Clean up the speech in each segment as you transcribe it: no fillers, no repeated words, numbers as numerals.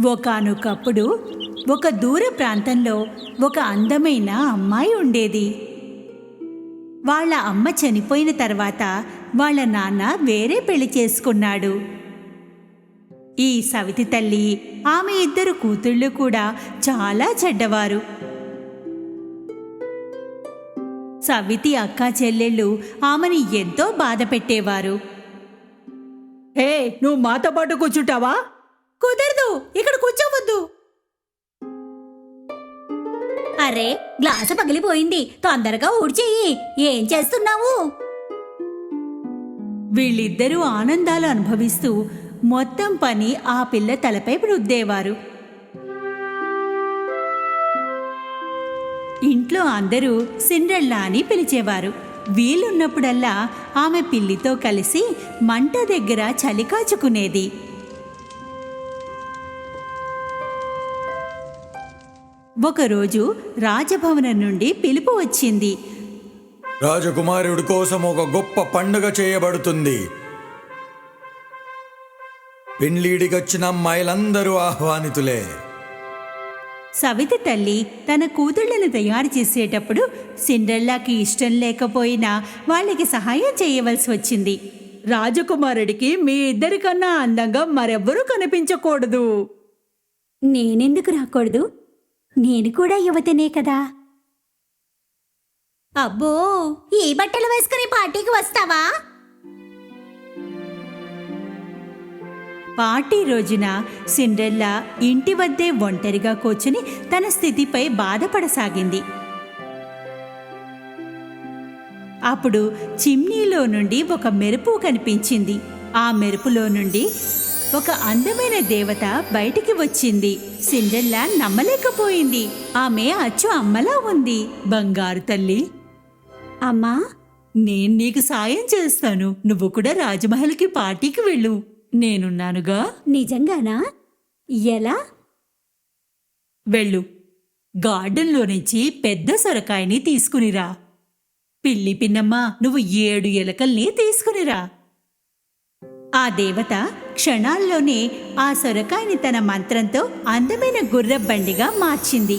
ఒకానొకప్పుడు ఒక దూర ప్రాంతంలో ఒక అందమైన అమ్మాయి ఉండేది. వాళ్ళ అమ్మ చనిపోయిన తర్వాత వాళ్ళ నాన్న వేరే పెళ్లి చేసుకున్నాడు. ఈ సవితి తల్లి, ఆమె ఇద్దరు కూతుళ్ళు కూడా చాలా చెడ్డవారు. సవితి అక్క చెల్లెళ్ళు ఆమెని ఎంతో బాధ పెట్టేవారు. హే, నువ్వు మాతో పాటు కూర్చుంటావా? కుదరదు, ఇక్కడ కూర్చోవద్దు. అరే, గ్లాసు పగిలిపోయింది, తొందరగా ఊడ్చేయి. ఏం చేస్తున్నావు? వీళ్ళిద్దరూ ఆనందాలు అనుభవిస్తూ మొత్తం పని ఆ పిల్ల తలపై రుద్దేవారు. ఇంట్లో అందరూ సిండ్రెల్లా అని పిలిచేవారు. వీలున్నప్పుడల్లా ఆమె పిల్లితో కలిసి మంట దగ్గర చలి కాచుకునేది. ఒకరోజు రాజభవనం నుండి పిలుపు వచ్చింది. రాజకుమారుడి కోసం ఒక గొప్ప పండుగ చేయబడుతుంది. పెండ్లీడికొచ్చిన అమ్మాయిలందరూ ఆహ్వానితులే. సవితి తల్లి తన కూతుళ్లను తయారు చేసేటప్పుడు సిండ్రెల్లాకి ఇష్టం లేకపోయినా వాళ్ళకి సహాయం చేయవలసి వచ్చింది. రాజకుమారుడికి మీ ఇద్దరికన్నా అందంగా మరెవ్వరూ కనిపించకూడదు. నేనెందుకు రాకూడదు? నేను కూడా యువతనే కదా. అబ్బో, ఈ బట్టలు వేసుకుని పార్టీకి వస్తావా? పార్టీ రోజున సిండ్రెల్లా ఇంటి వద్దే ఒంటరిగా కూర్చుని తన స్థితిపై బాధపడసాగింది. అప్పుడు చిమ్నీలో నుండి ఒక మెరుపు కనిపించింది. ఆ మెరుపులో నుండి ఒక అందమైన దేవత బయటికి వచ్చింది. సిండ్రెల్లా నమ్మలేకపోయింది. ఆమె అచ్చు అమ్మలా ఉంది. బంగారు తల్లి, అమ్మా, నేను నీకు సాయం చేస్తాను. నువ్వు కూడా రాజమహల్కి పార్టీకి వెళ్ళు. నేనున్నానుగా. నిజంగానా? ఎలా? వెళ్ళు. గార్డెన్లో నుంచి పెద్ద సొరకాయని తీసుకునిరా. పిల్లి పిన్నమ్మ, నువ్వు 7 ఎలకల్ని తీసుకునిరా. ఆ దేవత క్షణాల్లోనే ఆ సొరకాయని తన మంత్రంతో అందమైన గుర్రబండిగా మార్చింది.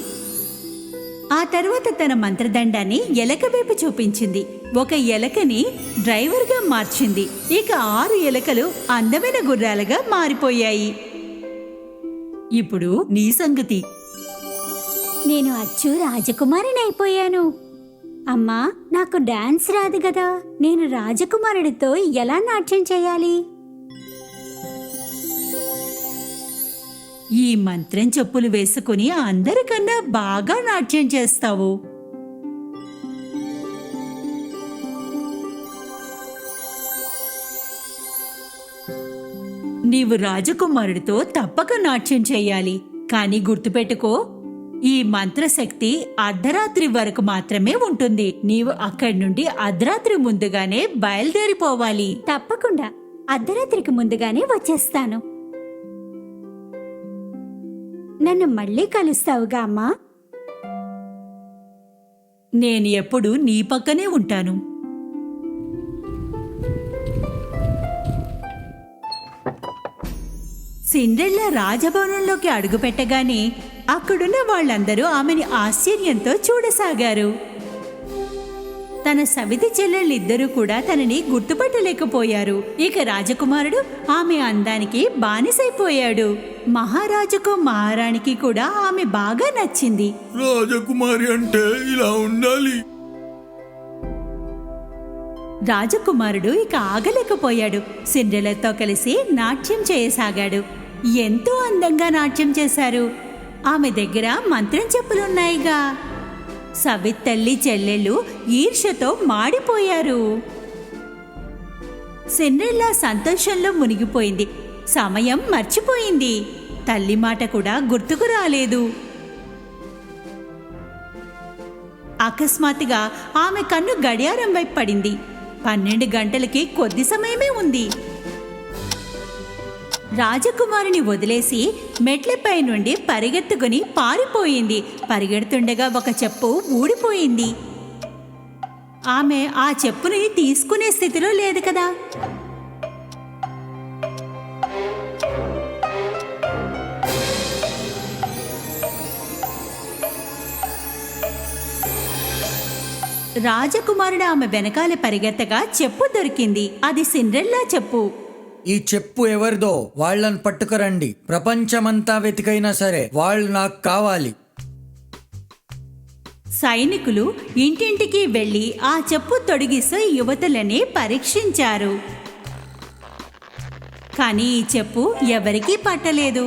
ఆ తరువాత తన మంత్రదండాన్ని ఎలక వైపు చూపించింది. ఒక ఎలకని డ్రైవర్గా మార్చింది. ఇక 6 ఎలకలు అందమైన గుర్రాలుగా మారిపోయాయి. ఇప్పుడు నీ సంగతి. నేను అచ్చు రాజకుమారిని అయిపోయాను. అమ్మా, నాకు డాన్స్ రాదు కదా. నేను రాజకుమారుడితో ఎలా నాట్యం చేయాలి? ఈ మంత్రం చెప్పులు వేసుకుని అందరికన్నా బాగా నాట్యం చేస్తావు. నీవు రాజకుమారుడితో తప్పక నాట్యం చేయాలి. కానీ గుర్తుపెట్టుకో, ఈ మంత్రశక్తి అర్ధరాత్రి వరకు మాత్రమే ఉంటుంది. నీవు అక్కడి నుండి అర్ధరాత్రి ముందుగానే బయలుదేరిపోవాలి. తప్పకుండా అర్ధరాత్రికి ముందుగానే వచ్చేస్తాను. నన్ను మళ్ళీ కలుస్తావుగా అమ్మా? నేను ఎప్పుడు నీ పక్కనే ఉంటాను. సిండ్రెల్లా రాజభవనంలోకి అడుగుపెట్టగానే అక్కడున్న వాళ్ళందరూ ఆమెని ఆశ్చర్యంతో చూడసాగారు. తన సవితి చెల్లెళ్ళిద్దరూ కూడా తనని గుర్తుపట్టలేకపోయారు. ఇక రాజకుమారుడు ఆమె అందానికి బానిసైపోయాడు. మహారాజుకు మహారాణికి కూడా ఆమె బాగా నచ్చింది. రాజకుమారి అంటే ఇలా ఉండాలి. రాజకుమారుడు ఇక ఆగలేకపోయాడు. సిండ్రెల్లాతో కలిసి నాట్యం చేయసాగాడు. ఎంతో అందంగా నాట్యం చేశారు. ఆమె దగ్గర మంత్రం చెప్పులున్నాయిగా. సవితి తల్లి చెల్లెళ్ళు ఈర్ష్యతో మాడిపోయారు. సిండ్రెల్లా సంతోషంలో మునిగిపోయింది. సమయం మర్చిపోయింది. తల్లి మాట కూడా గుర్తుకు రాలేదు. అకస్మాత్తుగా ఆమె కన్ను గడియారం వైపు పడింది. 12 గంటలకి కొద్ది సమయమే ఉంది. రాజకుమారుని వదిలేసి మెట్లపై నుండి పరిగెత్తుకుని పారిపోయింది. పరిగెడుతుండగా ఒక చెప్పు ఊడిపోయింది. ఆమె ఆ చెప్పుని తీసుకునే స్థితిలో లేదు కదా. రాజకుమారుడు ఆమె వెనకాల పరిగెత్తగా చెప్పు దొరికింది. అది సిండ్రెల్లా చెప్పు. ఈ చెప్పు ఎవరిదో వాళ్ళని పట్టుకురండి. ప్రపంచమంతా వెతికైనా సరే వాళ్ళు నాకు కావాలి. సైనికులు ఇంటింటికి వెళ్లి ఆ చెప్పు తొడిగిసే యువతులని పరీక్షించారు. కానీ ఈ చెప్పు ఎవరికీ పట్టలేదు.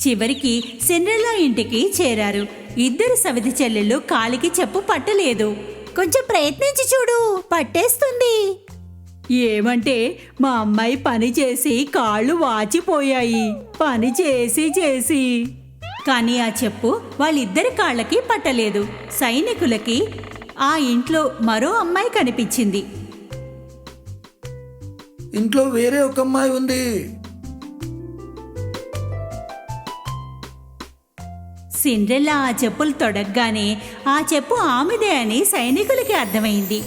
చివరికి సిండ్రెల్లా ఇంటికి చేరారు. ఇద్దరు సవితి చెల్లెళ్ళు కాలికి చెప్పు పట్టలేదు. కొంచెం ప్రయత్నించి చూడు, పట్టేస్తుంది. ఏమంటే మా అమ్మాయి పని చేసి కాళ్ళు వాచిపోయాయి, పని చేసి చేసి. కానీ ఆ చెప్పు వాళ్ళిద్దరి కాళ్ళకి పట్టలేదు. సైనికులకి ఆ ఇంట్లో మరో అమ్మాయి కనిపించింది. ఇంట్లో వేరే ఒక అమ్మాయి ఉంది. సిండ్రెల్లా ఆ చెప్పులు తొడగ్గానే ఆ చెప్పు ఆమెదే అని సైనికులకి అర్థమైంది.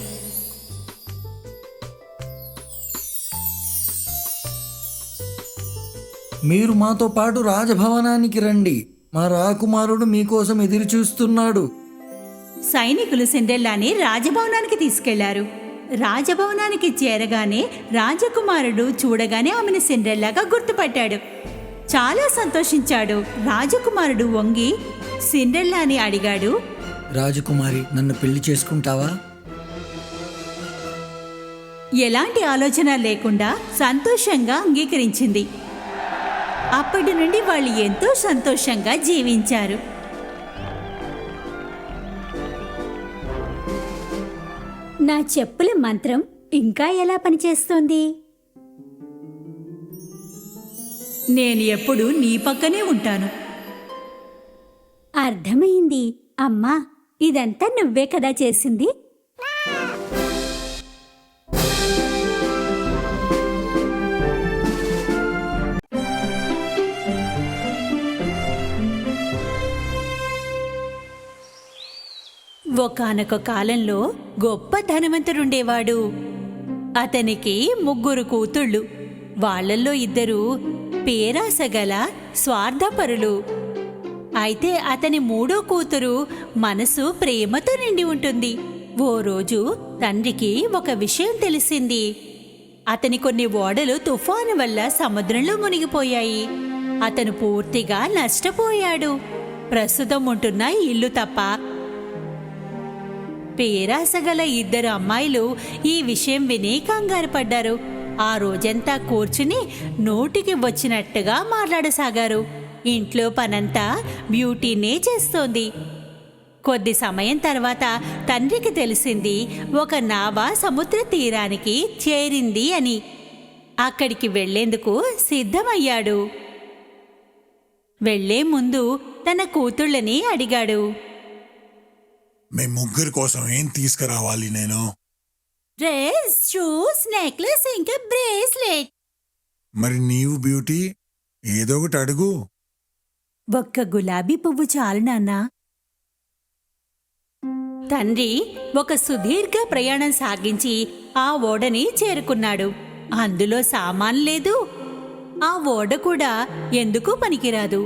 మీరు మాతో పాటు రాజభవనానికి రండి. మా రాకుమారుడు మీకోసం ఎదురు చూస్తున్నాడు. సైనికులు సిండ్రెల్లాని రాజభవనానికి తీసుకెళ్లారు. రాజభవనానికి చేరగానే రాజకుమారుడు చూడగానే ఆమెను సిండ్రెల్లాగా గుర్తుపట్టాడు. చాలా సంతోషించాడు. రాజకుమారుడు వంగి సిండ్రెల్లాని అడిగాడు, రాజకుమారి, నన్ను పెళ్లి చేసుకుంటావా? ఎలాంటి ఆలోచన లేకుండా సంతోషంగా అంగీకరించింది. అప్పటి నుండి వాళ్ళు ఎంతో సంతోషంగా జీవించారు. నా చెప్పుల మంత్రం ఇంకా ఎలా పనిచేస్తోంది? నేను ఎప్పుడు నీ పక్కనే ఉంటాను. అర్థమైంది. అమ్మా, ఇదంతా నువ్వే కదా చేసింది? ఒకానొక కాలంలో గొప్ప ధనవంతుడుండేవాడు. అతనికి 3 కూతుళ్ళు. వాళ్ళల్లో 2 పేరాసగల స్వార్థపరులు. అయితే అతని 3వ కూతురు మనసు ప్రేమతో నిండి ఉంటుంది. ఓ రోజు తండ్రికి ఒక విషయం తెలిసింది. అతని కొన్ని ఓడలు తుఫాను వల్ల సముద్రంలో మునిగిపోయాయి. అతను పూర్తిగా నష్టపోయాడు. ప్రస్తుతం ఉంటున్న ఇల్లు తప్ప. పేరాసగల 2 అమ్మాయిలు ఈ విషయం విని కంగారు పడ్డారు. ఆ రోజంతా కూర్చుని నోటికి వచ్చినట్టుగా మాట్లాడసాగారు. ఇంట్లో పనంతా బ్యూటీనే చేస్తోంది. కొద్ది సమయం తర్వాత తండ్రికి తెలిసింది ఒక నావ సముద్ర తీరానికి చేరింది అని. అక్కడికి వెళ్లేందుకు సిద్ధమయ్యాడు. వెళ్లే ముందు తన కూతుళ్ళని అడిగాడు, మీ 3 కోసం ఏం తీసుకురావాలి నేను? డ్రెస్, షూస్, నెక్లెస్, ఇంకా బ్రేస్లెట్. మరి నీవు బ్యూటీ, ఏదో ఒకటి అడుగు. ఒక్క గులాబీ పువ్వు చాలు నాన్నా. తండ్రి ఒక సుదీర్ఘ ప్రయాణం సాగించి ఆ ఓడని చేరుకున్నాడు. అందులో సామాన్ లేదు. ఆ ఓడ కూడా ఎందుకు పనికిరాదు.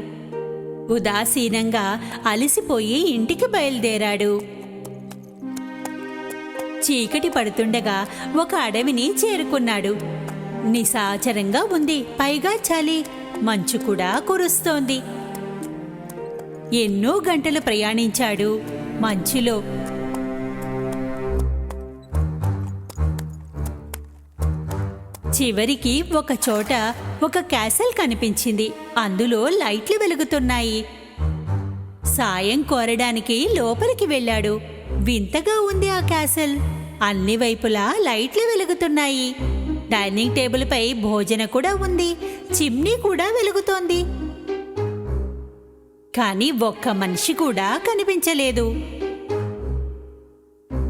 ఉదాసీనంగా అలసిపోయి ఇంటికి బయలుదేరాడు. చీకటి పడుతుండగా ఒక అడవిని చేరుకున్నాడు. నిశాచరంగా ఉంది. పైగా చలి, మంచు కూడా కురుస్తోంది. ఎన్నో గంటలు ప్రయాణించాడు మంచులో. చివరికి ఒక చోట ఒక క్యాసల్ కనిపించింది. అందులో లైట్లు వెలుగుతున్నాయి. సాయం కోరడానికి లోపలికి వెళ్ళాడు. వింతగా ఉంది ఆ క్యాసల్. అన్ని వైపులా లైట్లు వెలుగుతున్నాయి. డైనింగ్ టేబుల్ పై భోజనం కూడా ఉంది. చిమ్నీ కూడా వెలుగుతోంది. కానీ ఒక్క మనిషి కూడా కనిపించలేదు.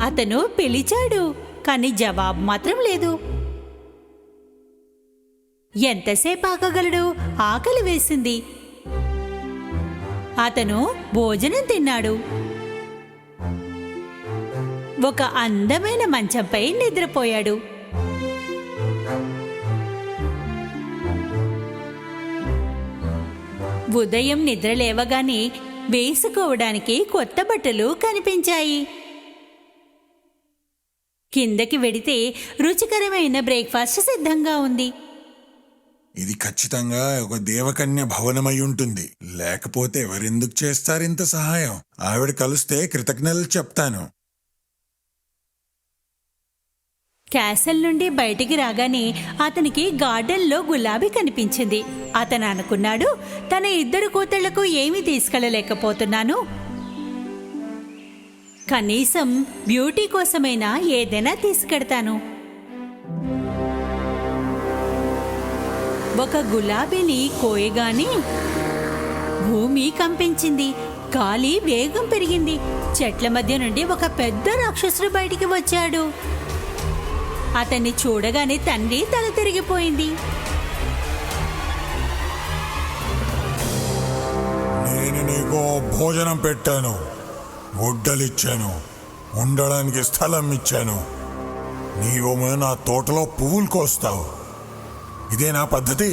అతను పిలిచాడు, కానీ జవాబు మాత్రం లేదు. ఎంతసేపు ఆగగలడు? ఆకలి వేసింది. అతను భోజనం తిన్నాడు. ఒక అందమైన మంచంపై నిద్రపోయాడు. ఉదయం నిద్ర లేవగానే వేసుకోవడానికి కొత్త బట్టలు కనిపించాయి. కిందకి వెడితే రుచికరమైన బ్రేక్ఫాస్ట్ సిద్ధంగా ఉంది. ఇది ఖచ్చితంగా ఒక దేవకన్య భవనమై ఉంటుంది. లేకపోతే ఎవరెందుకు చేస్తారు ఇంత సహాయం? ఆవిడ కలిస్తే కృతజ్ఞతలు చెప్తాను. క్యాసల్ నుండి బయటికి రాగానే అతనికి గార్డెన్లో గులాబీ కనిపించింది. అతను అనుకున్నాడు, తన 2 కూతుళ్లకు ఏమీ తీసుకెళ్ళలేకపోతున్నాను, కనీసం బ్యూటీ కోసమైనా ఏదైనా తీసుకెడతాను. ఒక గులాబీని కోయగానే భూమి కంపించింది. గాలి వేగం పెరిగింది. చెట్ల మధ్య నుండి ఒక పెద్ద రాక్షసుడు బయటికి వచ్చాడు. అతన్ని చూడగానే తండ్రి తల తిరిగిపోయింది. నేను నీకు భోజనం పెట్టాను, గుడ్డలిచ్చాను, ఉండడానికి స్థలం ఇచ్చాను. నీవేమో నా తోటలో పువ్వులు కోస్తావు. ఇదే నా పద్ధతి?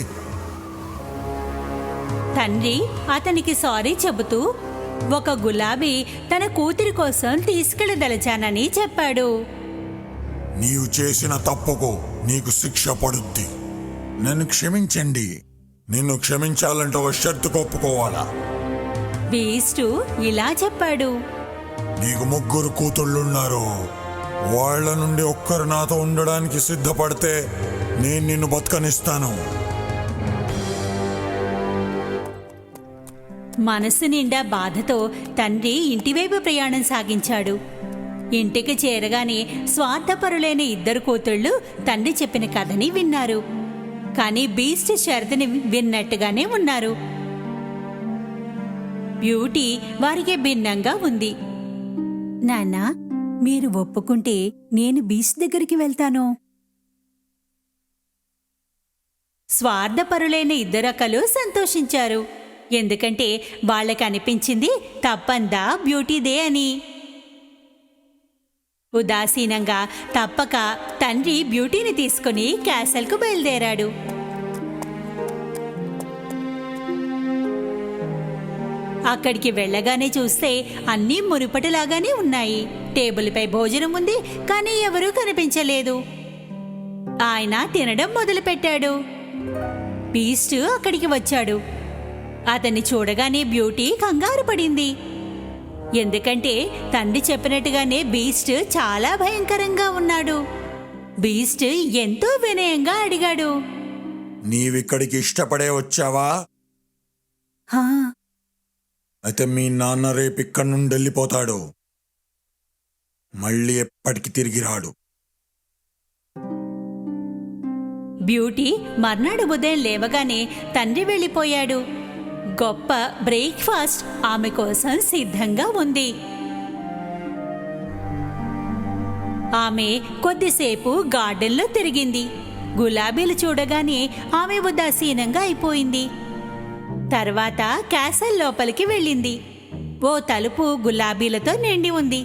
తండ్రి అతనికి సారీ చెబుతూ ఒక గులాబీ తన కూతురి కోసం తీసుకెళ్లదలిచానని చెప్పాడు. నీవు చేసిన తప్పుకు నీకు శిక్ష పడుద్ది. నన్ను క్షమించండి. నిన్ను క్షమించాలంటే ఒక షరతు ఒప్పుకోవాలా? బీస్టు ఇలా చెప్పాడు. నీకు 3 కూతుళ్ళున్నారు. వాళ్ళ నుండి ఒక్కరు నాతో ఉండడానికి సిద్ధపడితే నేను నిన్ను బతకనిస్తాను. మనసు నిండా బాధతో తండ్రి ఇంటివైపు ప్రయాణం సాగించాడు. ఇంటికి చేరగానే స్వార్థపరులైన 2 కూతుళ్ళు తండ్రి చెప్పిన కథని విన్నారు. కానీ బీస్ట్ షరతుని విన్నట్టుగానే ఉన్నారు. బ్యూటీ వారికి భిన్నంగా ఉంది. నాన్నా, మీరు ఒప్పుకుంటే నేను బీస్ట్ దగ్గరికి వెళ్తాను. స్వార్థపరులైన 2 అక్కలు సంతోషించారు. ఎందుకంటే వాళ్ళకి అనిపించింది తప్పందా బ్యూటీదే అని. ఉదాసీనంగా తప్పక తండ్రి బ్యూటీని తీసుకుని క్యాసల్కు బయలుదేరాడు. అక్కడికి వెళ్ళగానే చూస్తే అన్నీ మునుపటిలాగానే ఉన్నాయి. టేబుల్పై భోజనం ఉంది, కానీ ఎవరూ కనిపించలేదు. ఆయన తినడం మొదలుపెట్టాడు. బీస్ట్ అక్కడికి వచ్చాడు. అతన్ని చూడగానే బ్యూటీ కంగారు పడింది. ఎందుకంటే తండ్రి చెప్పినట్టుగానే బీస్ట్ చాలా భయంకరంగా ఉన్నాడు. బీస్ట్ ఎంతో వినయంగా అడిగాడు, నీవిక్కడికి ఇష్టపడే వచ్చావా? హా. అయితే మీ నాన్న రేపు ఇక్కడి నుండి వెళ్ళిపోతాడు. మళ్ళీ ఎప్పటికి తిరిగి రాడు. బ్యూటీ మర్నాడు ఉదయం లేవగానే తండ్రి వెళ్ళిపోయాడు. గొప్ప బ్రేక్ఫాస్ట్ ఆమె కోసం సిద్ధంగా ఉంది. ఆమె కొద్దిసేపు గార్డెన్లో తిరిగింది. గులాబీలు చూడగానే ఆమె ఉదాసీనంగా అయిపోయింది. తర్వాత క్యాసల్ లోపలికి వెళ్ళింది. ఓ తలుపు గులాబీలతో నిండి ఉంది.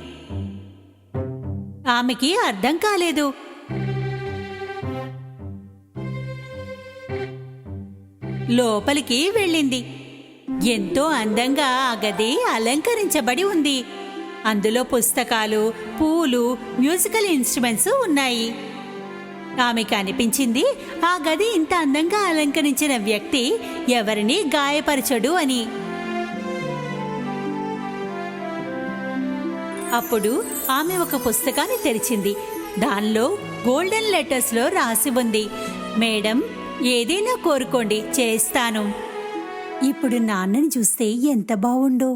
ఆమెకి అర్థం కాలేదు. లోపలికి వెళ్ళింది. ఎంతో అందంగా ఆ గది అలంకరించబడి ఉంది. అందులో పుస్తకాలు, పూలు, మ్యూజికల్ ఇన్స్ట్రుమెంట్స్ ఉన్నాయి. ఆమెకు అనిపించింది ఆ గది ఇంత అందంగా అలంకరించిన వ్యక్తి ఎవరిని గాయపరచడు అని. అప్పుడు ఆమె ఒక పుస్తకాన్ని తెరిచింది. దానిలో గోల్డెన్ లెటర్స్లో రాసి ఉంది, మేడం, ఏదైనా కోరుకోండి, చేస్తాను. ఇప్పుడు నాన్నని చూస్తే ఎంత బావుండో.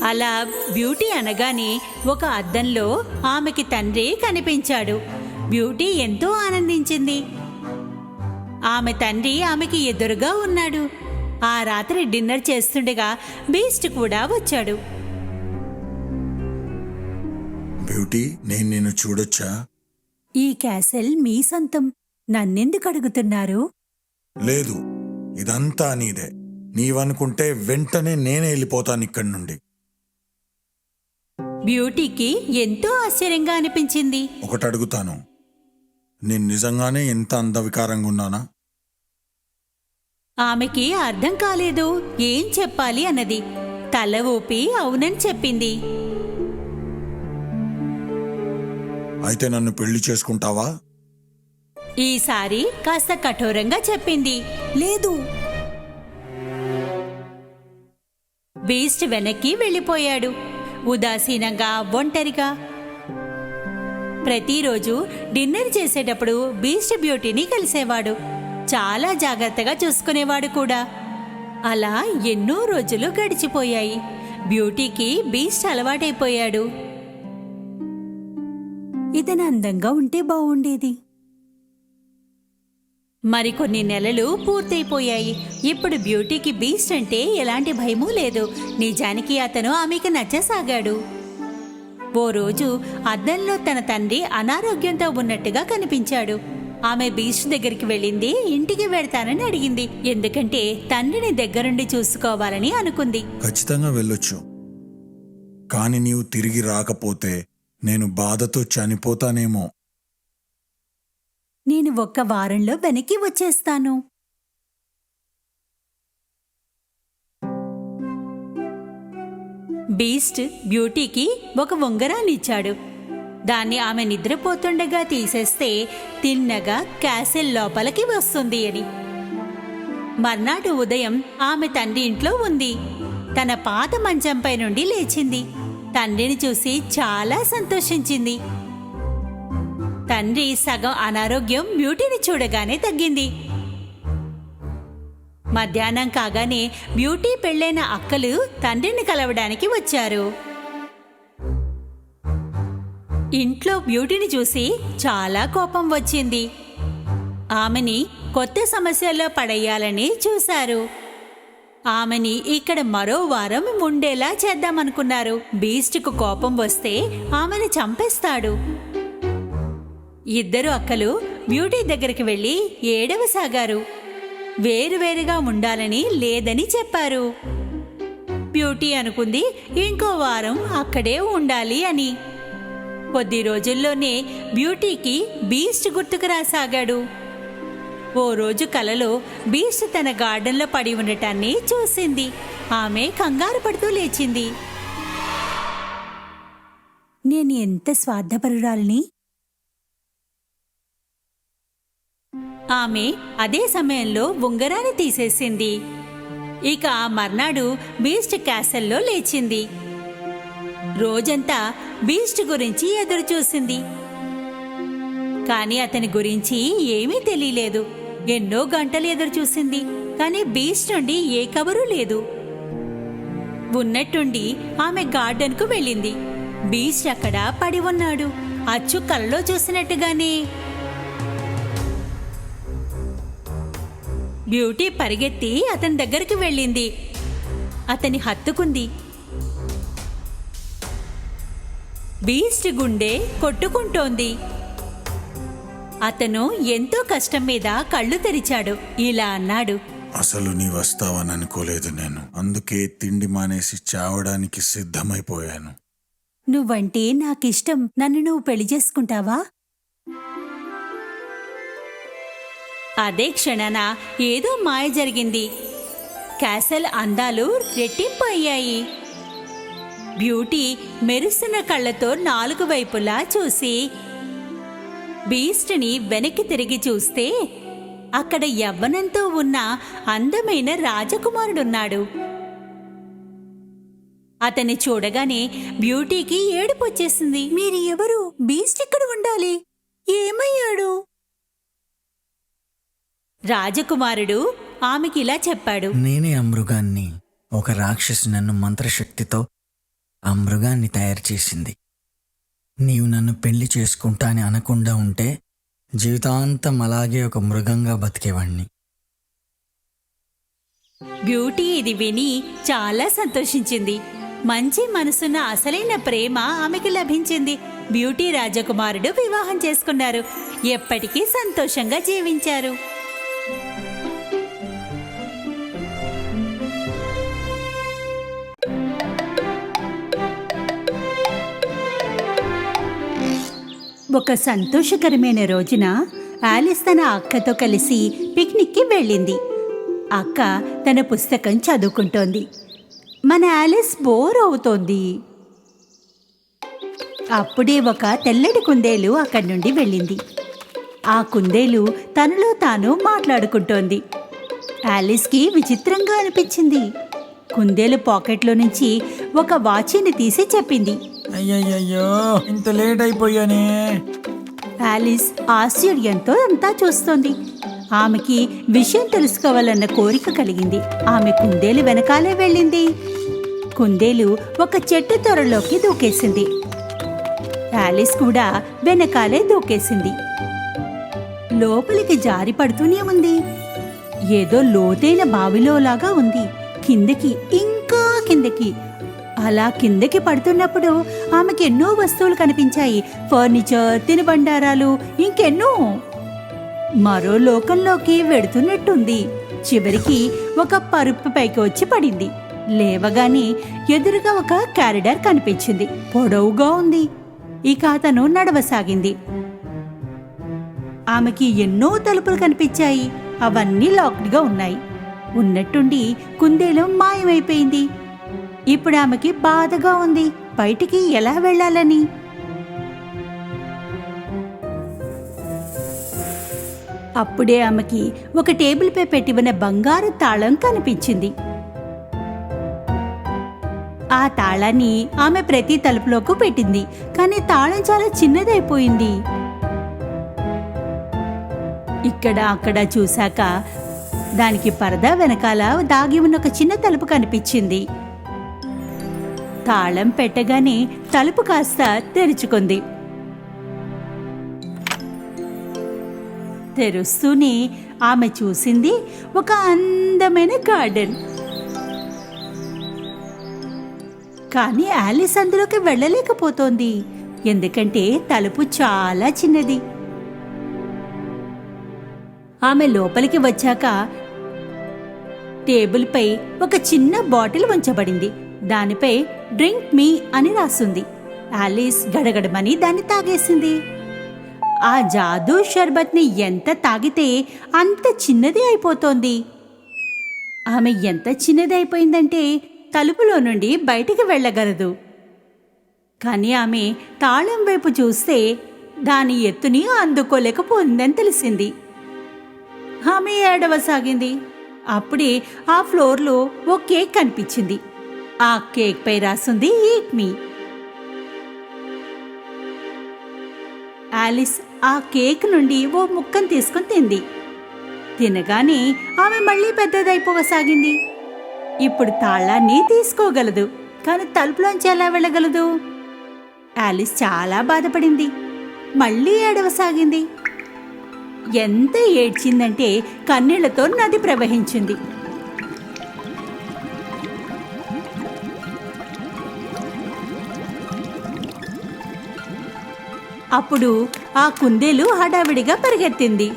అలా బ్యూటీ అనగానే ఒక అద్దంలో ఆమెకి తండ్రి కనిపించాడు. బ్యూటీ ఎంతో ఆనందించింది. ఆమె తండ్రి ఆమెకి ఎదురుగా ఉన్నాడు. ఆ రాత్రి డిన్నర్ చేస్తుండగా బీస్ట్ కూడా వచ్చాడు. బ్యూటీ, నేను నిన్ను చూడొచ్చా? ఈ క్యాసెల్ మీ సొంతం. నన్నెందుకు అడుగుతున్నారు? లేదు, ఇదంతా నీదే. నీవనుకుంటే వెంటనే నేనే వెళ్ళిపోతాను ఇక్కడి నుండి. బ్యూటీకి ఎంతో ఆశ్చర్యంగా అనిపించింది. ఒకటి అడుగుతాను, నేను నిజంగానే ఎంత అందవికారంగా ఉన్నానా? ఆమెకి అర్థం కాలేదు ఏం చెప్పాలి అన్నది. తల ఊపి అవునని చెప్పింది. అయితే నన్ను పెళ్లి చేసుకుంటావా? ఈసారి కాస్త కఠోరంగా చెప్పింది. లేదు. బీస్ట్ వెనక్కి వెళ్ళిపోయాడు, ఉదాసీనంగా, ఒంటరిగా. ప్రతిరోజు డిన్నర్ చేసేటప్పుడు బీస్ట్ బ్యూటీని కలిసేవాడు. చాలా జాగ్రత్తగా చూసుకునేవాడు కూడా. అలా ఎన్నో రోజులు గడిచిపోయాయి. బ్యూటీకి బీస్ట్ అలవాటైపోయాడు. ఇతను అందంగా ఉంటే బాగుండేది. మరికొన్ని నెలలు పూర్తయిపోయాయి. ఇప్పుడు బ్యూటీకి బీస్ట్ అంటే ఎలాంటి భయమూ లేదు. నిజానికి అతను ఆమెకి నచ్చసాగాడు. ఓ రోజు అద్దంలో తన తండ్రి అనారోగ్యంతో ఉన్నట్టుగా కనిపించాడు. ఆమె బీస్ట్ దగ్గరికి వెళ్ళింది. ఇంటికి వెళ్తానని అడిగింది, ఎందుకంటే తండ్రిని దగ్గరుండి చూసుకోవాలని అనుకుంది. ఖచ్చితంగా వెళ్ళొచ్చు, కానీ నీవు తిరిగి రాకపోతే నేను బాధతో చనిపోతానేమో. నేను 1 వారంలో వెనక్కి వచ్చేస్తాను. బీస్ట్ బ్యూటీకి ఒక ఉంగరాన్నిచ్చాడు. దాన్ని ఆమె నిద్రపోతుండగా తీసేస్తే తిన్నగా క్యాసిల్ లోపలికి వస్తుంది అని. మర్నాడు ఉదయం ఆమె తండ్రి ఇంట్లో ఉంది. తన పాత మంచంపై నుండి లేచింది. తండ్రిని చూసి చాలా సంతోషించింది. తండ్రి సగం అనారోగ్యం బ్యూటీని చూడగానే తగ్గింది. మధ్యాహ్నం కాగానే బ్యూటీ పెళ్ళైన అక్కలు తండ్రిని కలవడానికి వచ్చారు. ఇంట్లో బ్యూటీని చూసి చాలా కోపం వచ్చింది. ఆమెని కొత్త సమస్యల్లో పడేయాలని చూశారు. ఆమెని ఇక్కడ మరో వారం ఉండేలా చేద్దామనుకున్నారు. బీస్ట్కు కోపం వస్తే ఆమెను చంపేస్తాడు. ఇద్దరు అక్కలు బ్యూటీ దగ్గరికి వెళ్ళి ఏడవసాగారు. వేరువేరుగా ఉండాలని లేదని చెప్పారు. బ్యూటీ అనుకుంది ఇంకో వారం అక్కడే ఉండాలి అని. కొద్ది రోజుల్లోనే బ్యూటీకి బీస్ట్ గుర్తుకు రాసాగాడు. ఓ రోజు కలలో బీస్ట్ తన గార్డెన్లో పడి ఉండటాన్ని చూసింది. ఆమె కంగారు పడుతూ లేచింది. నేను ఎంత స్వార్థపరురాల్ని. ఆమె అదే సమయంలో ఉంగరాన్ని తీసేసింది. ఇక ఆ మర్నాడు బీస్ట్ క్యాసెల్లో లేచింది. రోజంతా బీస్ట్ గురించి ఎదురు చూసింది. కానీ అతని గురించి ఏమీ తెలియలేదు. ఎన్నో గంటలు ఎదురు చూసింది, కానీ బీస్ట్ నుండి ఏ కబరు లేదు. ఉన్నట్టుండి ఆమె గార్డెన్కు వెళ్ళింది. బీస్ట్ అక్కడ పడి ఉన్నాడు, అచ్చు కలలో చూసినట్టుగానే. బ్యూటీ పరిగెత్తి అతని దగ్గరికి వెళ్ళింది. అతని హత్తుకుంది. బీస్ట్ గుండె కొట్టుకుంటోంది. అతను ఎంతో కష్టం మీద కళ్ళు తెరిచాడు. ఇలా అన్నాడు, అసలు నీ వస్తావని అనుకోలేదు నేను. అందుకే తిండి మానేసి చావడానికి సిద్ధమైపోయాను. నువ్వంటే నాకిష్టం. నన్ను నువ్వు పెళ్లి చేసుకుంటావా? అదే క్షణాన ఏదో మాయ జరిగింది. క్యాసల్ అందాలు రెట్టింపు అయ్యాయి. బ్యూటీ మెరుస్తున్న కళ్ళతో 4 వైపులా చూసి బీస్ట్ని వెనక్కి తిరిగి చూస్తే అక్కడ యవ్వనంతో ఉన్న అందమైన రాజకుమారుడున్నాడు. అతన్ని చూడగానే బ్యూటీకి ఏడుపొచ్చేసింది. మీరు ఎవరు? బీస్ట్ ఇక్కడ ఉండాలి. ఏమయ్యాడు? రాజకుమారుడు ఆమెకిలా చెప్పాడు, నేనే ఆ మృగాన్ని. ఒక రాక్షసి నన్ను మంత్రశక్తితో ఆ మృగాన్ని తయారు చేసింది. నీవు నన్ను పెళ్లి చేసుకుంటా అని అనకుండా ఉంటే జీవితాంతం అలాగే ఒక మృగంగా బతికేవాణ్ణి. బ్యూటీ ఇది విని చాలా సంతోషించింది. మంచి మనసున్న అసలైన ప్రేమ ఆమెకు లభించింది. బ్యూటీ రాజకుమారుడు వివాహం చేసుకున్నారు. ఎప్పటికీ సంతోషంగా జీవించారు. ఒక సంతోషకరమైన రోజున ఆలిస్ తన అక్కతో కలిసి పిక్నిక్కి వెళ్ళింది. అక్క తన పుస్తకం చదువుకుంటోంది. మన ఆలిస్ బోర్ అవుతోంది. అప్పుడే ఒక తెల్లటి కుందేలు అక్కడి నుండి వెళ్ళింది. ఆ కుందేలు తనలో తాను మాట్లాడుకుంటోంది. ఆలిస్కి విచిత్రంగా అనిపించింది. కుందేలు పాకెట్లో నుంచి ఒక వాచీని తీసి చెప్పింది. అయ్యయ్యో, ఇంత లేట్ అయిపోయానే. ఆలిస్ ఆశ్చర్యంతో అంతా చూస్తోంది. ఆమెకి విషయం తెలుసుకోవాలన్న కోరిక కలిగింది. ఆమె కుందేలు వెనకాలే వెళ్ళింది. కుందేలు ఒక చెట్టు త్వరలోకి దూకేసింది. ఆలిస్ కూడా వెనకాలే దూకేసింది. లోపలికి జారి పడుతూనే ఉంది. ఏదో లోతైన బావిలోలాగా ఉంది. కిందకి, ఇంకా కిందకి. అలా కిందకి పడుతున్నప్పుడు ఆమెకి ఎన్నో వస్తువులు కనిపించాయి. ఫర్నిచర్, తినుబండారాలు, ఇంకెన్నో. మరో లోకంలోకి వెడుతున్నట్టుంది. చివరికి ఒక పరుపు పైకి వచ్చి పడింది. లేవగానే ఎదురుగా ఒక కారిడార్ కనిపించింది. పొడవుగా ఉంది. ఇక అతను నడవసాగింది. ఆమెకి ఎన్నో తలుపులు కనిపించాయి. అవన్నీ లాక్డ్గా ఉన్నాయి. ఉన్నట్టుండి కుందేలు మాయమైపోయింది. ఇప్పుడు ఆమెకి బాధగా ఉంది. బయటికి ఎలా వెళ్ళాలని. అప్పుడే ఆమెకి ఒక టేబుల్పై పెట్టి ఉన్న బంగారు తాళం కనిపించింది. ఆ తాళాన్ని ఆమె ప్రతి తలుపులోకి పెట్టింది. కానీ తాళం చాలా చిన్నదైపోయింది. ఇక్కడ అక్కడ చూశాక దానికి పరదా వెనకాల దాగి ఉన్న ఒక చిన్న తలుపు కనిపించింది. తాళం పెట్టగానే తలుపు కాస్త తెరుచుకుంది. తెరుస్తూనే ఆమె చూసింది ఒక అందమైన గార్డెన్. కానీ ఆలిస్ అందులోకి వెళ్ళలేకపోతోంది. ఎందుకంటే తలుపు చాలా చిన్నది. ఆమె లోపలికి వచ్చాక టేబుల్పై ఒక చిన్న బాటిల్ ఉంచబడింది. దానిపై డ్రింక్ మీ అని రాసుంది. ఆలిస్ గడగడమని దాన్ని తాగేసింది. ఆ జాదూ షర్బత్ని ఎంత తాగితే అంత చిన్నది అయిపోతోంది. ఆమె ఎంత చిన్నది అయిపోయిందంటే తలుపులో నుండి బయటికి వెళ్ళగలదు. కానీ ఆమె తాళం వైపు చూస్తే దాని ఎత్తుని అందుకోలేకపోయిందని తెలిసింది. ఆమె ఏడవసాగింది. అప్పుడే ఆ ఫ్లోర్లో ఓ కేక్ కనిపించింది. ఆ కేక్ పై రాసుంది ఈట్ మీ. ఆలిస్ ఆ కేక్ నుండి ఓ ముక్కను తీసుకుని తింది. తినగానే ఆమె మళ్ళీ పెద్దదైపోవసాగింది. ఇప్పుడు తాళాన్ని తీసుకోగలదు, కానీ తలుపులోంచి ఎలా వెళ్ళగలదు? ఆలిస్ చాలా బాధపడింది. మళ్ళీ ఏడవసాగింది. ఎంత ఏడ్చిందంటే కన్నీళ్లతో నది ప్రవహించింది. అప్పుడు ఆ కుందేలు హడావిడిగా పరిగెత్తింది.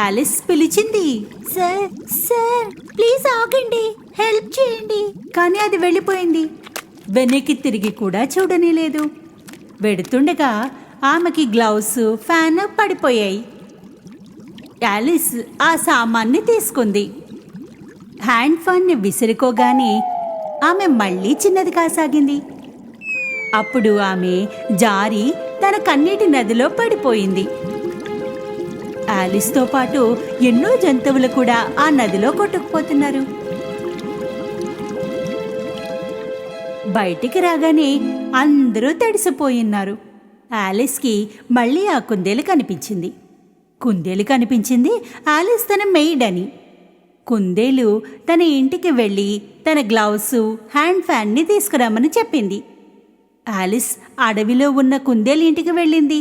ఆలిస్ పిలిచింది, సార్ సార్ ప్లీజ్ ఆగండి, హెల్ప్ చేయండి. కానీ అది వెళ్ళిపోయింది. వెనక్కి తిరిగి కూడా చూడనీలేదు. వెడుతుండగా ఆమెకి గ్లౌస్, ఫ్యాన్ పడిపోయాయి. ఆలిస్ ఆ సామాన్ని తీసుకుంది. హ్యాండ్ ఫ్యాన్ని విసురుకోగానే ఆమె మళ్ళీ చిన్నది కాసాగింది. అప్పుడు ఆమె జారి తన కన్నీటి నదిలో పడిపోయింది. ఆలిస్తో పాటు ఎన్నో జంతువులు కూడా ఆ నదిలో కొట్టుకుపోతున్నారు. బయటికి రాగానే అందరూ తడిసిపోయిన్నారు. ఆలిస్కి మళ్ళీ ఆ కుందేలు కనిపించింది. కుందేలు కనిపించింది ఆలిస్ తన మెయిడ్ అని. కుందేలు తన ఇంటికి వెళ్ళి తన గ్లౌసు, హ్యాండ్ ఫ్యాన్ని తీసుకురమ్మని చెప్పింది. ఆలిస్ అడవిలో ఉన్న కుందేలు ఇంటికి వెళ్ళింది.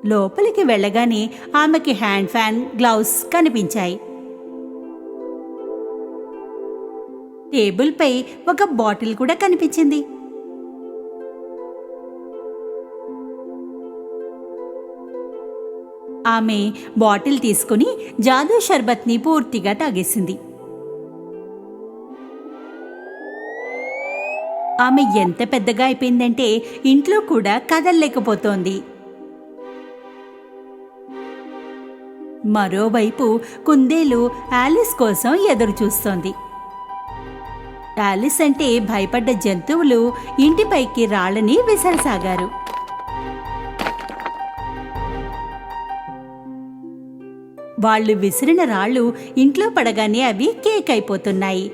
లోపలికి వెళ్ళగానే ఆమెకి హ్యాండ్ ఫ్యాన్, గ్లౌస్ కనిపించాయి. టేబుల్పై ఒక బాటిల్ కూడా కనిపించింది. ఆమె బాటిల్ తీసుకుని జాదూ షర్బత్ని పూర్తిగా తాగేసింది. ఆమె ఎంత పెద్దగా అయిపోయిందంటే ఇంట్లో కూడా కదల్లేకపోతోంది. మరోవైపు కుందేలు ఆలిస్ కోసం ఎదురు చూస్తోంది. ఆలిస్ అంటే భయపడ్డ జంతువులు ఇంటిపైకి రాళ్ళని విసరసాగారు. వాళ్ళు విసిరిన రాళ్ళు ఇంట్లో పడగానే అవి కేక్ అయిపోతున్నాయి.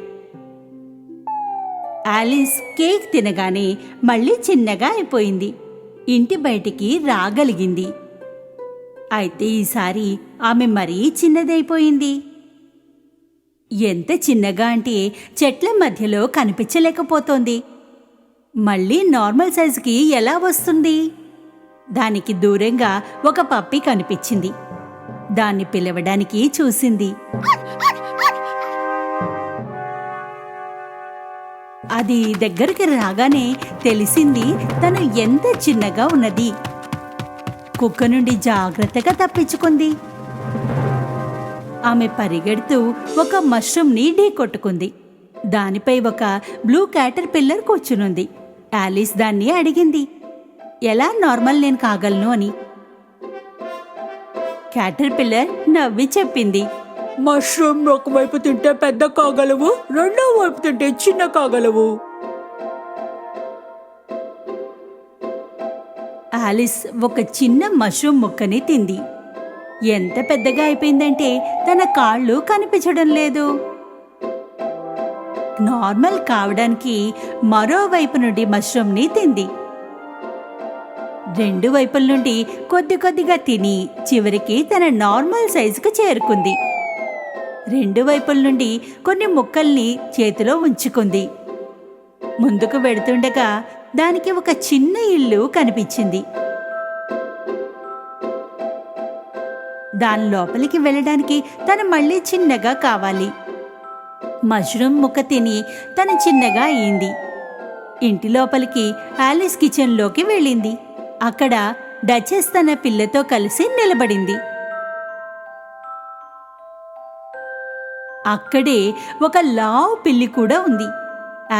ఆలిస్ కేక్ తినగానే మళ్ళీ చిన్నగా అయిపోయింది. ఇంటి బయటికి రాగలిగింది. అయితే ఈసారి ఆమె మరీ చిన్నదైపోయింది. ఎంత చిన్నగా అంటే చెట్ల మధ్యలో కనిపించలేకపోతోంది. మళ్ళీ నార్మల్ సైజుకి ఎలా వస్తుంది? దానికి దూరంగా ఒక పప్పి కనిపించింది. దాన్ని పిలవడానికి చూసింది. అది దగ్గరికి రాగానే తెలిసింది తను ఎంత చిన్నగా ఉన్నది. కుక్క నుండి జాగ్రత్తగా తప్పించుకుంది. ఆమె పరిగెడుతూ ఒక మష్రూమ్ని ఢీకొట్టుకుంది. దానిపై ఒక బ్లూ క్యాటర్ పిల్లర్ కూర్చునుంది. ఆలిస్ దాన్ని అడిగింది, ఎలా నార్మల్ నేను కాగలను అని. క్యాటర్ పిల్లర్ నవ్వి చెప్పింది, మష్రూమ్ ఒకవైపు తింటే పెద్ద కాగలవు, రెండో వైపు తింటే చిన్న కాగలవు. ఆలిస్ ఒక చిన్న మష్రూమ్ ముక్కని తింది. ఎంత పెద్దగా అయిపోయిందంటే తన కాళ్ళు కనిపించడం లేదు. నార్మల్ కావడానికి మరోవైపు నుండి మష్రూమ్ని తింది. రెండు వైపుల నుండి కొద్ది కొద్దిగా తిని చివరికి తన నార్మల్ సైజుకు చేరుకుంది. రెండు వైపుల నుండి కొన్ని ముక్కల్ని చేతిలో ఉంచుకుంది. ముందుకు వెడుతుండగా దానికి ఒక చిన్న ఇల్లు కనిపించింది. దాని లోపలికి వెళ్ళడానికి తను మళ్ళీ చిన్నగా కావాలి. మష్రూమ్ ముక్క తిని తను చిన్నగా అయింది. ఇంటి లోపలికి ఆలిస్ కిచెన్లోకి వెళ్ళింది. అక్కడ డచెస్ తన పిల్లతో కలిసి నిలబడింది. అక్కడే ఒక లావు పిల్లి కూడా ఉంది.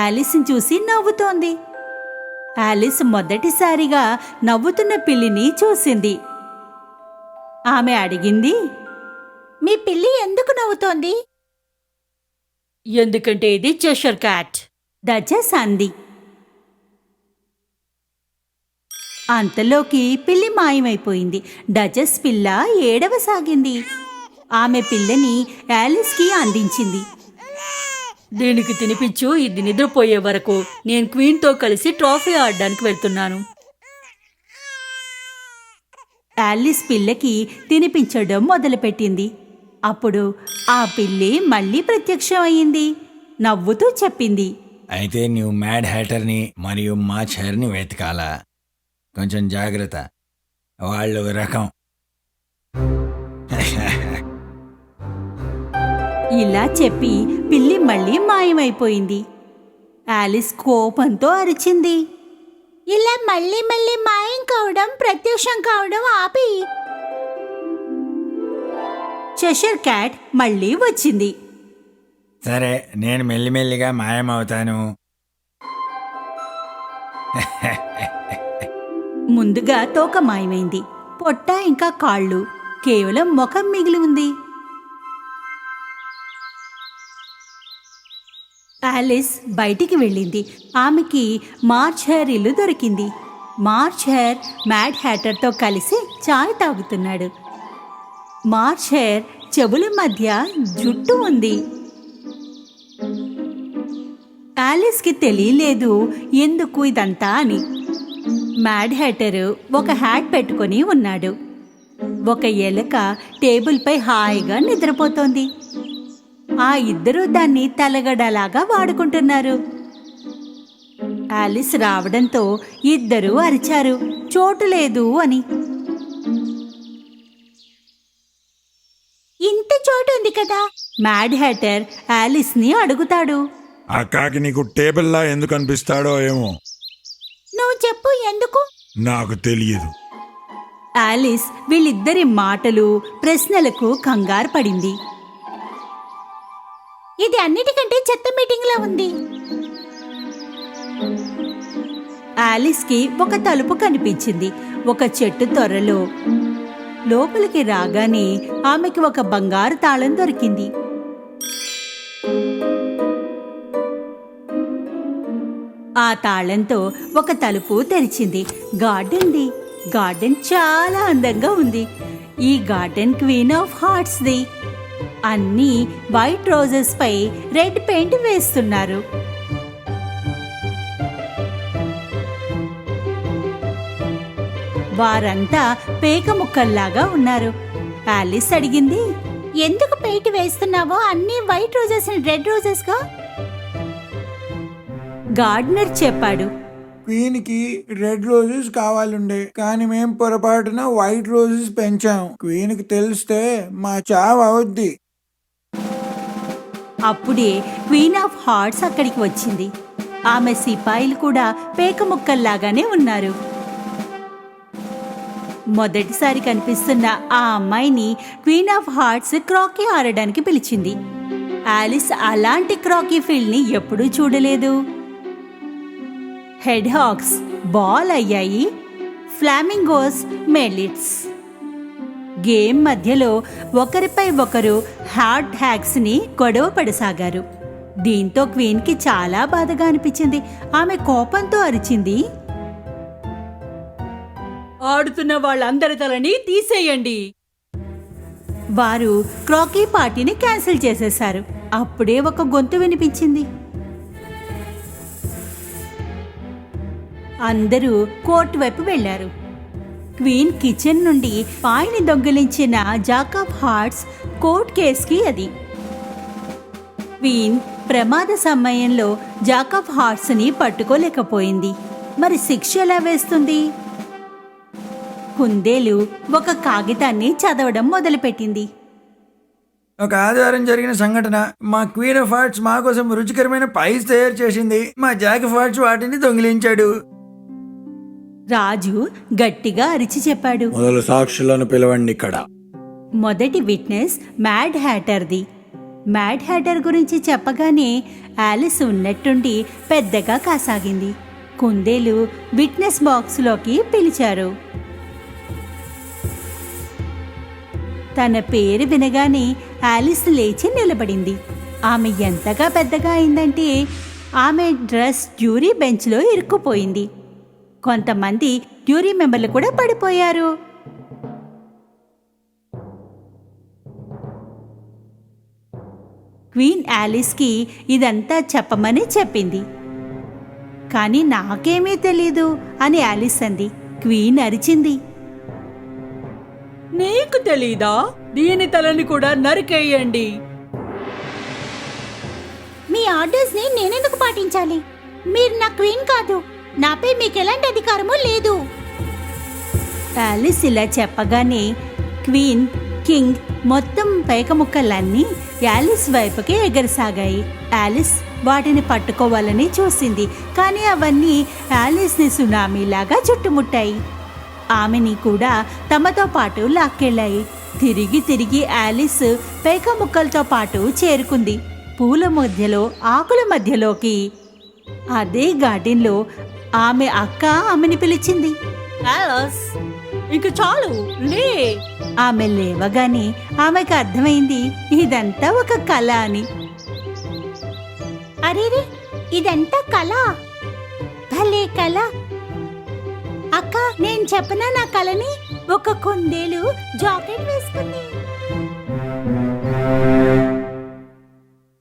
ఆలిస్ని చూసి నవ్వుతోంది. ఆలిస్ మొదటిసారిగా నవ్వుతున్న పిల్లిని చూసింది. ఆమె అడిగింది, మీ పిల్లి ఎందుకు నవ్వుతోంది? ఎందుకంటే ఇది చెషర్ క్యాట్, డచెస్ అంది. అంతలోకి పిల్లి మాయమైపోయింది. డచెస్ పిల్ల ఏడవసాగింది. ఆమె పిల్లని ఆలిస్కి అందించింది. దీనికి తినిపించు, ఇది నిద్రపోయే వరకు నేను క్వీన్తో కలిసి ట్రాఫీ ఆడడానికి వెళ్తున్నాను. ఆలిస్ పిల్లకి తినిపించడం మొదలుపెట్టింది. అప్పుడు ఆ పిల్లి మళ్ళీ ప్రత్యక్షం అయింది. నవ్వుతూ చెప్పింది, అయితే నువ్వు మ్యాడ్ హ్యాటర్ని మరియు మాచర్ని వెతకాలా? కొంచెం జాగ్రత్త, వాళ్ళు రకం. ఇలా చెప్పి పిల్లి మళ్ళీ మాయమైపోయింది. ఆలిస్ కోపంతో అరిచింది, ఇలా మళ్ళీ మళ్ళీ మాయం కావడం, ప్రత్యక్షం కావడం ఆపి. చెషర్ క్యాట్ మళ్ళీ వచ్చింది. సరే, నేను మెల్లిమెల్లిగా మాయమవుతాను. ముందుగా తోక మాయమైంది. పొట్ట ఇంకా కాళ్ళు, కేవలం ముఖం మిగిలి ఉంది. ఆలిస్ బయటికి వెళ్ళింది. ఆమెకి మార్చ్ హెయిర్ ఇల్లు దొరికింది. మార్చ్ హెయిర్ మ్యాడ్ హ్యాటర్తో కలిసి చాయ్ తాగుతున్నాడు. మార్చ్ హెయిర్ చెవుల మధ్య జుట్టు ఉంది. ఆలిస్కి తెలియలేదు ఎందుకు ఇదంతా అని. మ్యాడ్ హ్యాటర్ ఒక హ్యాట్ పెట్టుకొని ఉన్నాడు. ఒక ఎలుక టేబుల్పై హాయిగా నిద్రపోతోంది. ఆ ఇద్దరూ దాన్ని తలగడలాగా వాడుకుంటున్నారు. ఆలిస్ రావడంతో ఇద్దరూ అరిచారు, చోటు లేదు అని. ఇంత చోటు ఉంది కదా? మ్యాడ్ హ్యాటర్ ఆలిస్ని అడుగుతాడు. ఆ కాకి నీకు టేబుల్లా ఎందుకు అనిపిస్తాడో ఏమో. నువ్వు చెప్పు, ఎందుకు? నాకు తెలియదు. ఆలిస్ వీళ్ళిద్దరి మాటలు, ప్రశ్నలకు కంగారు పడింది. ఇది అన్నిటికంటే చెత్త మీటింగ్ లా ఉంది. ఆలిస్కి ఒక తలుపు కనిపించింది. ఒక చెట్టు తొర్రలో. లోపలికి రాగానే ఆమెకి ఒక బంగారు తాళం దొరికింది. ఆ తాళంతో ఒక తలుపు తెరిచింది. గార్డెన్ చాలా అందంగా ఉంది. ఈ garden queen of hearts the. అన్నీ వైట్ రోజెస్ పై రెడ్ పెయింట్ వేస్తున్నారు. వారంతా పేక ముక్కల్లాగా ఉన్నారు. ఆలిస్ అడిగింది, ఎందుకు పెయింట్ వేస్తున్నావో? అన్ని వైట్ రోజెస్ రెడ్ రోజెస్ గా. గార్డెనర్ చెప్పాడు, క్వీన్ కి రెడ్ రోజెస్ కావాలుండే, కానీ మేం పొరపాటున వైట్ రోజెస్ పెంచాం. క్వీన్ కి తెలిస్తే మా చావు అవుద్ది. అప్పుడే క్వీన్ ఆఫ్ హార్ట్స్ అక్కడికి వచ్చింది. ఆమె సిపాయిలు కూడా పేక ముక్కల్లాగానే ఉన్నారు. మొదటిసారి కనిపిస్తున్న ఆ అమ్మాయిని క్వీన్ ఆఫ్ హార్ట్స్ క్రాకీ ఆడడానికి పిలిచింది. ఆలిస్ అలాంటి క్రాకీ ఫీల్డ్ ని ఎప్పుడూ చూడలేదు. హెడ్ హాక్స్ బాల్ అయ్యాయి, ఫ్లామింగోస్ మెలిట్స్. గేమ్ మధ్యలో ఒకరిపై ఒకరు హార్ట్ హ్యాక్స్ ని గొడవ పడసాగారు. దీంతో క్వీన్ కి చాలా బాధగా అనిపించింది. ఆమె కోపంతో అరిచింది, ఆడుతున్న వాళ్ళందరి తలని తీసేయండి. వారు క్రాకీ పార్టీని క్యాన్సిల్ చేసేశారు. అప్పుడే ఒక గొంతు వినిపించింది. అందరూ కోర్టు వైపు వెళ్లారు. క్వీన్ కిచెన్ నుండి పాయిని దొంగిలించిన జాక్ ఆఫ్ హార్ట్స్ కోర్ట్ కేసుకి అది. క్వీన్ ప్రమాద సమయంలో జాక్ ఆఫ్ హార్ట్స్ ని పట్టుకోలేకపోయింది. మరి శిక్ష ఎలా వేస్తుంది? కుందేలు ఒక కాగితాన్ని చదవడం మొదలుపెట్టింది. ఒక ఆదివారం జరిగిన సంఘటన. మా క్వీన్ ఆఫ్ హార్ట్స్ మా కోసం రుచికరమైన పైస్ తయారు చేసింది. మా జాక్ ఆఫ్ హార్ట్స్ వాటిని దొంగిలించాడు. రాజు గట్టిగా అరిచి చెప్పాడు, మొదలు సాక్షులను పిలవండి ఇక్కడ. మొదటి విట్నెస్ మ్యాడ్ హ్యాటర్ది. మ్యాడ్ హ్యాటర్ గురించి చెప్పగానే ఆలిస్ ఉన్నట్టుండి పెద్దగా కాసాగింది. కుందేలు విట్నెస్ బాక్స్లోకి పిలిచారు. తన పేరు వినగానే ఆలిస్ లేచి నిలబడింది. ఆమె ఎంతగా పెద్దగా అయిందంటే ఆమె డ్రెస్ జ్యూరీ బెంచ్లో ఇరుక్కుపోయింది. కొంతమంది జ్యూరీ మెంబర్లు కూడా పడిపోయారు. క్వీన్ ఆలిస్కి ఇదంతా చెప్పమని చెప్పింది. కానీ నాకేమీ తెలీదు అని ఆలిస్ అంది. క్వీన్ అరిచింది, నీకు తెలీదా? దీని తలని కూడా నరికేయండి. మీ ఆర్డర్స్ ని నేనెందుకు పాటించాలి? మీరు నా క్వీన్ కాదు. నాపై మీకు ఎలాంటి అధికారమూ లేదు. ఆలిస్ ఇలా చెప్పగానే క్వీన్, కింగ్ మొత్తం పేక ముక్కలన్నీ ఆలిస్ వైపుకి ఎగరసాగాయి. ఆలిస్ వాటిని పట్టుకోవాలని చూసింది, కానీ అవన్నీ ఆలిస్ని సునామీలాగా చుట్టుముట్టాయి. ఆమెని కూడా తమతో పాటు లాక్కెళ్ళాయి. తిరిగి తిరిగి ఆలిస్ పేక ముక్కలతో పాటు చేరుకుంది పూల మధ్యలో, ఆకుల మధ్యలోకి. అదే గార్డెన్లో ఆమె అక్క ఆమెని పిలిచింది, ఆలిస్ ఇంక చాలు లే. ఆమె లేవగానే ఆమెకు అర్థమైంది ఇదంతా ఒక కళ అని. అరేరే, ఇదంతా కళ. భలే కళ. అక్క, నేను చెప్పనా నా కళని? ఒక కుందేలు జాకెట్ వేసుకుంది.